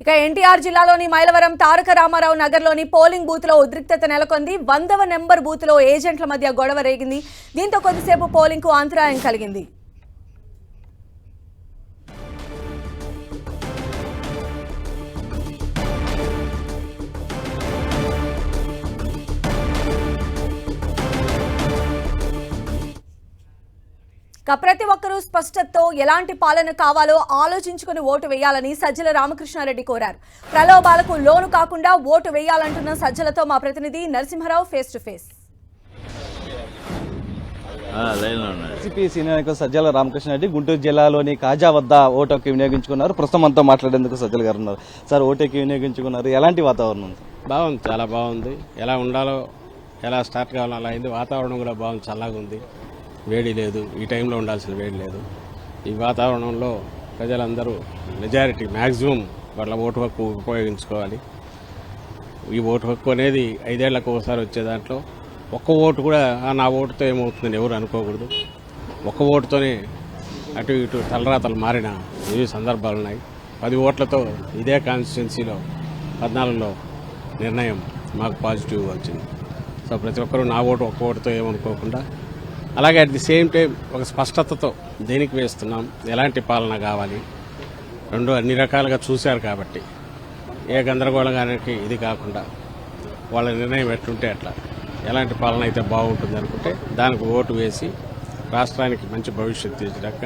ఇక ఎన్టీఆర్ జిల్లాలోని మైలవరం తారక రామారావు నగర్లోని పోలింగ్ బూత్ లో ఉద్రిక్తత నెలకొంది. 100వ నెంబర్ బూత్ లో ఏజెంట్ల మధ్య గొడవ రేగింది. దీంతో కొద్దిసేపు పోలింగ్ కు అంతరాయం కలిగింది. ప్రతి ఒక్కరూ స్పష్టతతో ఎలాంటి పాలన కావాలో ఆలోచించుకుని ఓటు వేయాలని సజ్జల రామకృష్ణారెడ్డి కోరారు. ప్రలోభాలకు లోను కాకుండా ఓటు వేయాలంటున్న సజ్జలతో మా ప్రతినిధి Narasimha Rao face to face. YCP senior నాయకులు సజ్జల రామకృష్ణారెడ్డి గుంటూరు జిల్లాలోని కాజా వద్ద ఓటు హక్కు వినియోగించుకున్నారు. ప్రస్తుతం అంతా మాట్లాడేందుకు సజ్జల గారు ఉన్నారు. సార్, ఓటు హక్కు వినియోగించుకున్నారు, ఎలాంటి వాతావరణం? బాగుంది, చాలా బాగుంది. ఎలా ఉండాలో, ఎలా స్టార్ట్ కావాలో అలా అయింది. వాతావరణం కూడా బాగుంది, చల్లగా ఉంది, వేడి లేదు. ఈ టైంలో ఉండాల్సిన వేడి లేదు. ఈ వాతావరణంలో ప్రజలందరూ మెజారిటీ మ్యాక్సిమం వాళ్ళ ఓటు హక్కు ఉపయోగించుకోవాలి. ఈ ఓటు హక్కు అనేది 5 ఏళ్లకు ఒకసారి వచ్చే దాంట్లో ఒక్క ఓటు కూడా నా ఓటుతో ఏమవుతుందని ఎవరు అనుకోకూడదు. ఒక్క ఓటుతోనే అటు ఇటు తలరాతలు మారిన ఇవి సందర్భాలు ఉన్నాయి. 10 ఓట్లతో ఇదే కాన్స్టిట్యున్సీలో 14లో నిర్ణయం మాకు పాజిటివ్గా వచ్చింది. సో ప్రతి ఒక్కరూ నా ఓటు ఒక్క ఓటుతో ఏమనుకోకుండా, అలాగే అట్ ది సేమ్ టైం ఒక స్పష్టతతో దేనికి వేస్తున్నాం, ఎలాంటి పాలన కావాలి, రెండు అన్ని రకాలుగా చూశారు కాబట్టి ఏ గందరగోళంగానికి ఇది కాకుండా వాళ్ళ నిర్ణయం ఎట్లుంటే అట్లా ఎలాంటి పాలన అయితే బాగుంటుంది అనుకుంటే దానికి ఓటు వేసి రాష్ట్రానికి మంచి భవిష్యత్తు ఇచ్చాక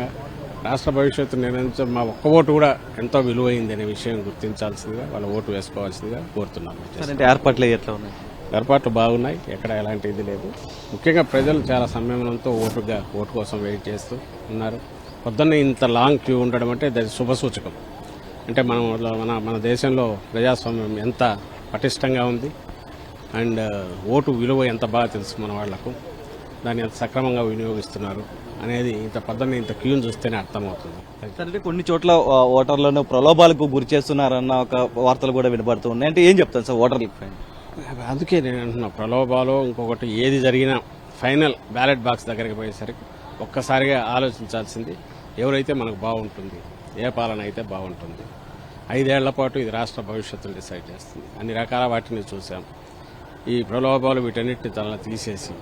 రాష్ట్ర భవిష్యత్తు నిర్ణయించడం మా ఒక్క ఓటు కూడా ఎంతో విలువైంది అనే విషయం గుర్తించాల్సిందిగా వాళ్ళ ఓటు వేసుకోవాల్సిందిగా కోరుతున్నాము. ఏర్పాట్లు ఎట్లా ఉన్నాయి? ఏర్పాట్లు బాగున్నాయి, ఎక్కడ ఎలాంటి ఇది లేదు. ముఖ్యంగా ప్రజలు చాలా సంయమనంతో ఓటు కోసం వెయిట్ చేస్తూ ఉన్నారు. పొద్దున్న ఇంత లాంగ్ క్యూ ఉండడం అంటే దాని శుభసూచకం. అంటే మన దేశంలో ప్రజాస్వామ్యం ఎంత పటిష్టంగా ఉంది అండ్ ఓటు విలువ ఎంత బాగా తెలుసు మన వాళ్లకు, దాన్ని ఎంత సక్రమంగా వినియోగిస్తున్నారు అనేది ఇంత క్యూని చూస్తేనే అర్థమవుతుంది. అంటే కొన్ని చోట్ల ఓటర్లను ప్రలోభాలకు గురి చేస్తున్నారన్న ఒక వార్తలు కూడా వినబడుతూ ఉన్నాయి. అంటే ఏం చెప్తాను సార్ ఓటర్లకు? అందుకే నేను అంటున్నా, ప్రలోభాలు ఇంకొకటి ఏది జరిగినా ఫైనల్ బ్యాలెట్ బాక్స్ దగ్గరికి పోయేసరికి ఒక్కసారిగా ఆలోచించాల్సింది ఎవరైతే మనకు బాగుంటుంది, ఏ పాలన అయితే బాగుంటుంది. 5 ఏళ్ల పాటు ఇది రాష్ట్ర భవిష్యత్తును డిసైడ్ చేస్తుంది. అన్ని రకాల వాటిని చూసాం. ఈ ప్రలోభాలు వీటన్నిటిని తనలో తీసేసి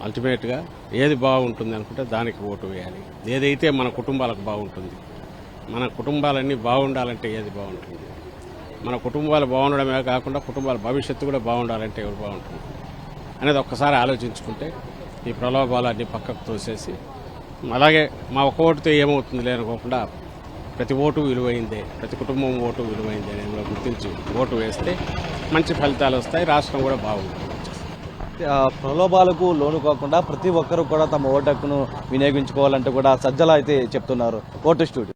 అల్టిమేట్గా ఏది బాగుంటుంది అనుకుంటే దానికి ఓటు వేయాలి. ఏదైతే మన కుటుంబాలకు బాగుంటుంది, మన కుటుంబాలన్నీ బాగుండాలంటే ఏది బాగుంటుంది, మన కుటుంబాలు బాగుండడమే కాకుండా కుటుంబాల భవిష్యత్తు కూడా బాగుండాలంటే ఎవరు బాగుంటుంది అనేది ఒక్కసారి ఆలోచించుకుంటే ఈ ప్రలోభాలన్నీ పక్కకు తోసేసి, అలాగే మా ఒక్క ఓటుతో ఏమవుతుంది లేనుకోకుండా ప్రతి ఓటు విలువైందే, ప్రతి కుటుంబం ఓటు విలువైందే అని గుర్తించి ఓటు వేస్తే మంచి ఫలితాలు వస్తాయి, రాష్ట్రం కూడా బాగుంటుంది. ప్రలోభాలకు లోను కాకుండా ప్రతి ఒక్కరూ కూడా తమ ఓటు హక్కును వినియోగించుకోవాలంటూ కూడా సజ్జల అయితే చెప్తున్నారు. Vote studio.